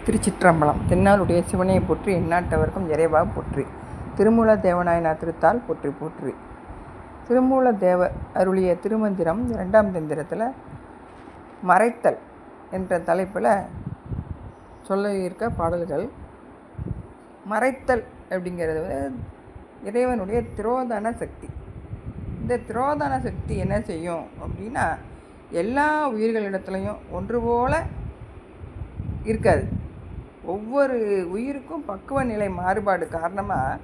திருச்சிற்றம்பலம். தென்னாளுடைய சிவனையை போற்றி, எந்நாட்டவர்க்கும் இறைவா போற்றி. திருமூல தேவநாயனார் திருத்தால் போற்றி போற்றி. திருமூல தேவ அருளிய திருமந்திரம் 2ஆம் தந்திரத்தில் மறைத்தல் என்ற தலைப்பில் சொல்ல இருக்க பாடல்கள். மறைத்தல் அப்படிங்கிறது இறைவனுடைய திரோதான சக்தி. இந்த திரோதான சக்தி என்ன செய்யும் அப்படின்னா, எல்லா உயிர்களிடத்துலையும் ஒன்று போல இருக்காது. ஒவ்வொரு உயிருக்கும் பக்குவ நிலை மாறுபாடு காரணமாக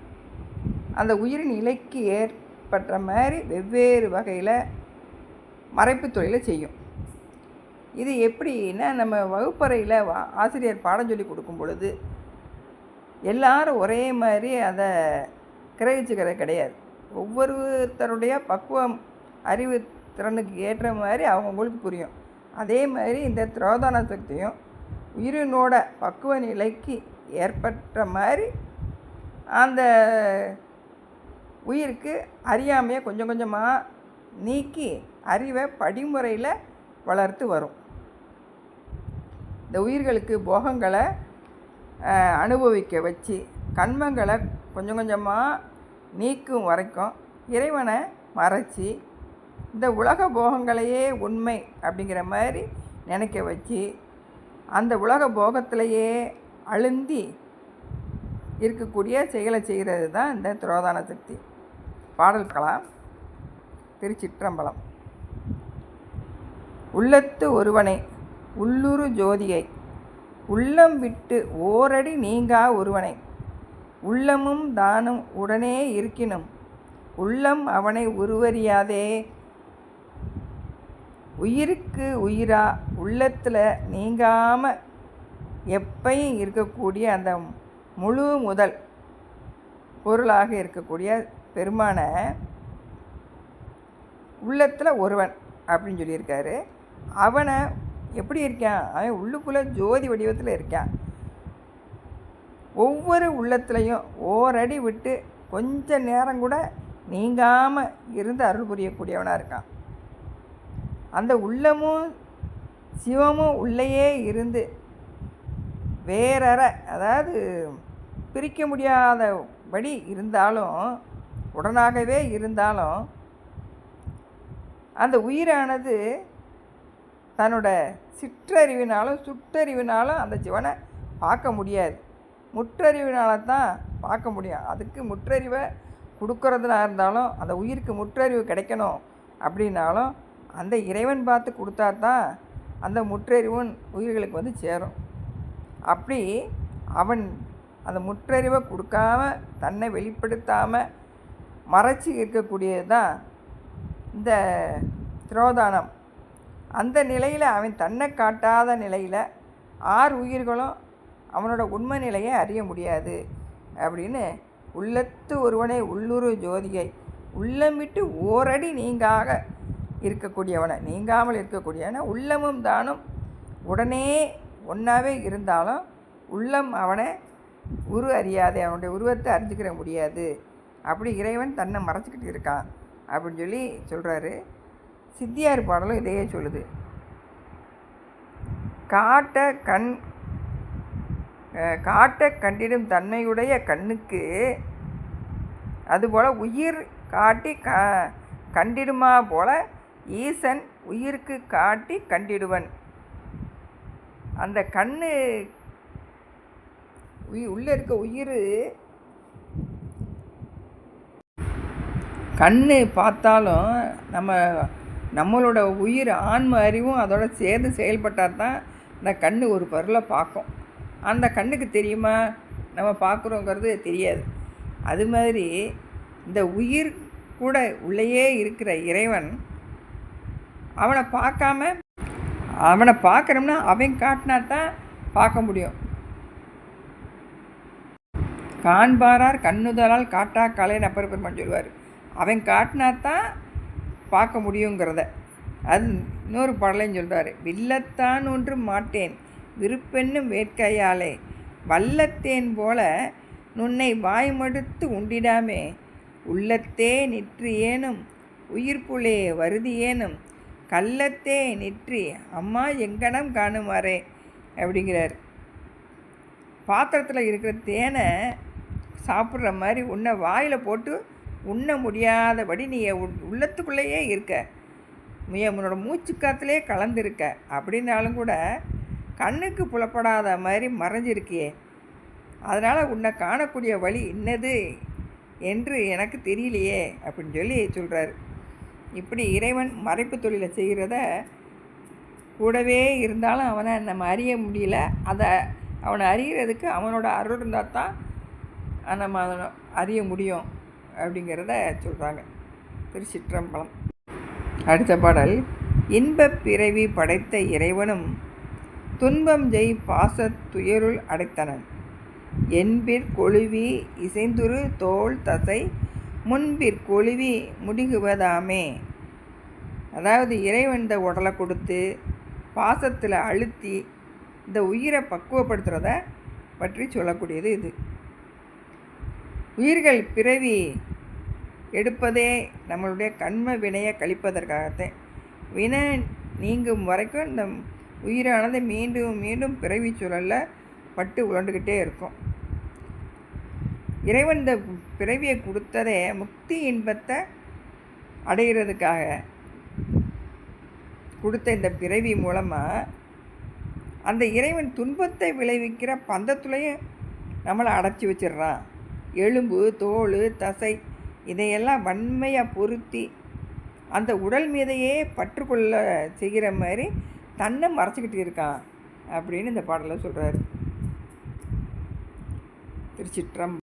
அந்த உயிரின் நிலைக்கு ஏற்பட்ட மாதிரி வெவ்வேறு வகையில் மறைப்பு தொழிலை செய்யும். இது எப்படின்னா, நம்ம வகுப்பறையில் ஆசிரியர் பாடம் சொல்லி கொடுக்கும் பொழுது எல்லாரும் ஒரே மாதிரி அதை கிரகிச்சுக்கிறது கிடையாது. ஒவ்வொருத்தருடைய பக்குவம் அறிவு திறனுக்கு ஏற்ற மாதிரி அவங்களுக்கு புரியும். அதே மாதிரி இந்த திரோதான சக்தியும் உயிரினோட பக்குவ நிலைக்கு ஏற்பட்ட மாதிரி அந்த உயிருக்கு அறியாமையை கொஞ்சம் கொஞ்சமாக நீக்கி அறிவை படிமுறையில் வளர்த்து வரும். இந்த உயிர்களுக்கு போகங்களை அனுபவிக்க வச்சு கண்மங்களை கொஞ்சம் கொஞ்சமாக நீக்கும் வரைக்கும் இறைவனை மறைச்சி இந்த உலக போகங்களையே உண்மை அப்படிங்கிற மாதிரி நினைக்க வச்சு அந்த உலக போகத்திலேயே அழுந்தி இருக்கக்கூடிய செயலை செய்கிறது தான் இந்த திரோதான சக்தி. பாடல்களாம். திருச்சிற்றம்பலம். உள்ளத்து ஒருவனை உள்ளுரு ஜோதியை உள்ளம் விட்டு ஓரடி நீங்கா ஒருவனை உள்ளமும் தானும் உடனே இருக்கினும் உள்ளம் அவனை உருவறியாதே. உயிருக்கு உயிரா உள்ளத்தில் நீங்காமல் எப்பையும் இருக்கக்கூடிய அந்த முழு முதல் பொருளாக இருக்கக்கூடிய பெருமான உள்ளத்தில் ஒருவன் அப்படின்னு சொல்லியிருக்காரு. அவனை எப்படி இருக்கான்? அவன் உள்ளுக்குள்ளே ஜோதி வடிவத்தில் இருக்கான். ஒவ்வொரு உள்ளத்துலேயும் ஓரடி விட்டு கொஞ்ச நேரம் கூட நீங்காமல் இருந்து அருள் புரியக்கூடியவனாக இருக்கான். அந்த உள்ளமும் சிவமும் உள்ளேயே இருந்து வேறற, அதாவது பிரிக்க முடியாதபடி இருந்தாலும், உடனாகவே இருந்தாலும் அந்த உயிரானது தன்னோட சிற்றறிவினாலும் சுற்றறிவினாலும் அந்த சிவனை பார்க்க முடியாது. முற்றறிவினால்தான் தான் பார்க்க முடியும். அதுக்கு முற்றறிவை கொடுக்கறதுனா இருந்தாலும், அந்த உயிருக்கு முற்றறிவு கிடைக்கணும் அப்படின்னாலும் அந்த இறைவன் பார்த்து கொடுத்தா தான் அந்த முற்றறிவும் உயிர்களுக்கு வந்து சேரும். அப்படி அவன் அந்த முற்றறிவை கொடுக்காம தன்னை வெளிப்படுத்தாமல் மறைச்சி இருக்கக்கூடியது தான் இந்த திரோதானம். அந்த நிலையில் அவன் தன்னை காட்டாத நிலையில் 6 உயிர்களும் அவனோட உண்மை நிலையை அறிய முடியாது அப்படின்னு உள்ளத்து ஒருவனை உள்ளுரு ஜோதியை உள்ளம் விட்டு ஓரடி நீங்காக இருக்கக்கூடியவனை, நீங்காமல் இருக்கக்கூடியவனை உள்ளமும் தானும் உடனே ஒன்றாவே இருந்தாலும் உள்ளம் அவனை உரு அறியாதே, அவனுடைய உருவத்தை அறிஞ்சிக்கிற முடியாது. அப்படி இறைவன் தன்னை மறைச்சிக்கிட்டு இருக்கான் அப்படின்னு சொல்லி சொல்கிறாரு. சித்தியார் பாடலும் இதையே சொல்லுது. காட்ட கண்டிடும் தன்மையுடைய கண்ணுக்கு அதுபோல் உயிர் காட்டி கண்டிடுமா போல ஈசன் உயிருக்கு காட்டி கண்டிடுவன். அந்த கண்ணு உள்ளே இருக்க உயிர் கண்ணு பார்த்தாலும் நம்மளோட உயிர் ஆன்ம அறிவும் அதோட சேர்ந்து செயல்பட்டால் தான் இந்த கண்ணு ஒரு பொருளை பார்க்கும். அந்த கண்ணுக்கு தெரியுமா நம்ம பார்க்குறோங்கிறது தெரியாது. அது மாதிரி இந்த உயிர் கூட உள்ளேயே இருக்கிற இறைவன் அவனை பார்க்குறோம்னா அவன் காட்டினா தான் பார்க்க முடியும். காண்பாரார் கண்ணுதலால் காட்டா கலைன்னு அப்பர் பெருமான் சொல்லுவார். அவன் காட்டினா தான் பார்க்க முடியுங்கிறத. அது இன்னொரு பாடலையும் சொல்கிறார். வில்லத்தான் ஒன்று மாட்டேன் விருப்பென்னும் வேட்கையாலே வல்லத்தேன் போல நுன்னை வாய்மடுத்து உண்டிடாமே உள்ளத்தே நிற்று ஏனும் உயிர்ப்புலே வருதி ஏனும் கள்ளத்தே நிற்றி அம்மா எங்கனம் காணுமாறே அப்படிங்கிறார். பாத்திரத்தில் இருக்கிற தேனை சாப்பிட்ற மாதிரி உன்னை வாயில் போட்டு உண்ண முடியாதபடி நீ உள்ளத்துக்குள்ளேயே இருக்க, உன்னோட மூச்சுக்காத்துலேயே கலந்துருக்க. அப்படின்னாலும் கூட கண்ணுக்கு புலப்படாத மாதிரி மறைஞ்சிருக்கியே, அதனால் உன்னை காணக்கூடிய வழி என்னது என்று எனக்கு தெரியலையே அப்படின்னு சொல்லி சொல்கிறார். இப்படி இறைவன் மறைப்பு தொழிலை செய்கிறத கூடவே இருந்தாலும் அவனை நம்ம அறிய முடியல. அதை அவனை அறிகிறதுக்கு அவனோட அருள் இருந்தால் தான் நம்ம அதை அறிய முடியும் அப்படிங்கிறத சொல்கிறாங்க. திருச்சிற்றம்பலம். அடுத்த பாடல். இன்பப் பிறவி படைத்த இறைவனும் துன்பம் ஜெய் பாசத் துயருள் அடைத்தனன், என்பிற் கொழுவி இசைந்துரு தோள் தசை முன்பிற் கொழுவி முடிகுவதாமே. அதாவது இறைவன் இந்த உடலை கொடுத்து பாசத்தில் அழுத்தி இந்த உயிரை பக்குவப்படுத்துகிறத பற்றி சொல்லக்கூடியது இது. உயிர்கள் பிறவி எடுப்பதே நம்மளுடைய கண்ம வினையை கழிப்பதற்காகத்தான். வினை நீங்கும் வரைக்கும் இந்த உயிரானது மீண்டும் மீண்டும் பிறவி சூழலில் பட்டு உழண்டுக்கிட்டே இருக்கும். இறைவன் இந்த பிறவியை கொடுத்ததே முக்தி இன்பத்தை அடைகிறதுக்காக கொடுத்த இந்த பிறவி மூலமாக அந்த இறைவன் துன்பத்தை விளைவிக்கிற பந்தத்துலேயும் நம்மளை அடைச்சி வச்சிடுறான். எலும்பு தோல் தசை இதையெல்லாம் வன்மையாக பொருத்தி அந்த உடல் மீதையே பற்றுக்கொள்ள செய்கிற மாதிரி தன்னை மறைச்சிக்கிட்டு இருக்கான் அப்படின்னு இந்த பாடலில் சொல்கிறார். திருச்சிற்றம்பலம்.